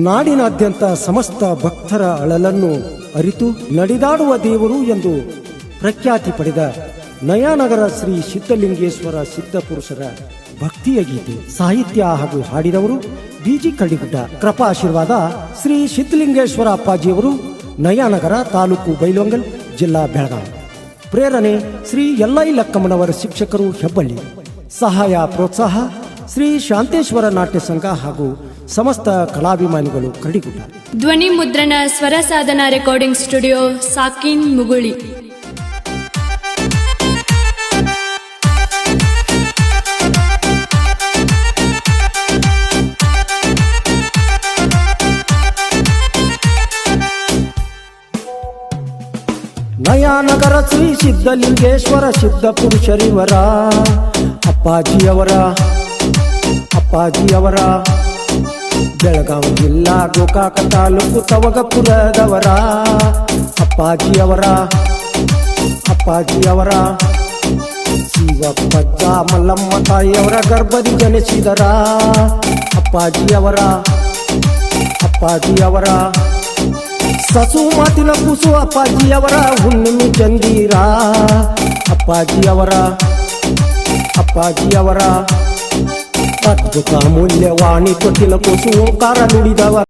ನಾಡಿನಾದ್ಯಂತ ಸಮಸ್ತ ಭಕ್ತರ ಅಳಲನ್ನು ಅರಿತು ನಡೆದಾಡುವ ದೇವರು ಎಂದು ಪ್ರಖ್ಯಾತಿ ಪಡೆದ ನಯಾನಗರ ಶ್ರೀ ಸಿದ್ಧಲಿಂಗೇಶ್ವರ ಸಿದ್ಧಪುರುಷರ ಭಕ್ತಿಯ ಗೀತೆ ಸಾಹಿತ್ಯ ಹಾಗೂ ಹಾಡಿದವರು ಬಿಜಿ ಕಡಿಗುಡ್ಡ. ಕೃಪಾಶೀರ್ವಾದ ಶ್ರೀ ಸಿದ್ಧಲಿಂಗೇಶ್ವರ ಅಪ್ಪಾಜಿಯವರು, ನಯಾನಗರ, ತಾಲೂಕು ಬೈಲೊಂಗಲ್, ಜಿಲ್ಲಾ ಬೆಳಗಾವಿ. ಪ್ರೇರಣೆ ಶ್ರೀ ಯಲ್ಲೈ ಲಕ್ಕಮ್ಮನವರ ಶಿಕ್ಷಕರು, ಹೆಬ್ಬಳ್ಳಿ. ಸಹಾಯ ಪ್ರೋತ್ಸಾಹ ಶ್ರೀ ಶಾಂತೇಶ್ವರ ನಾಟ್ಯ ಸಂಘ ಹಾಗೂ ಸಮಸ್ತ ಕಲಾಭಿಮಾನಿಗಳು, ಕರಡಿಗುಡ್ಡ. ಧ್ವನಿ ಮುದ್ರಣ ಸ್ವರ ಸಾಧನ ರೆಕಾರ್ಡಿಂಗ್ ಸ್ಟುಡಿಯೋ, ಸಾಕಿನ್, ಮುಗುಳಿ. ನಯಾನಗರ ಶ್ರೀ ಸಿದ್ಧಲಿಂಗೇಶ್ವರ ಸಿದ್ಧಪುರುಷರಿವರ ಅಪ್ಪಾಜಿಯವರ ಬೆಳಗಾವಿ ಜಿಲ್ಲಾ ಗೋಕಾಕ ತಾಲೂಕು ತವಗಪುರದವರ ಅಪ್ಪಾಜಿಯವರ ಶಿವಪ್ಪಜ್ಜ ಮಲ್ಲಮ್ಮ ತಾಯಿಯವರ ಗರ್ಭದಿ ಜನಿಸಿದರ ಅಪ್ಪಾಜಿಯವರ ಸಸು ಮಾತಿನ ಕೂಸು ಅಪ್ಪಾಜಿಯವರ ಹುಣ್ಣಿಮೆ ಚಂದೀರ ಅಪ್ಪಾಜಿಯವರ ಅದ್ಭುತ ಮೂಲ್ಯವಾಣಿ ತೊಟ್ಟಿಲ ಕೂಸು ಓಂಕಾರ ನುಡಿದವ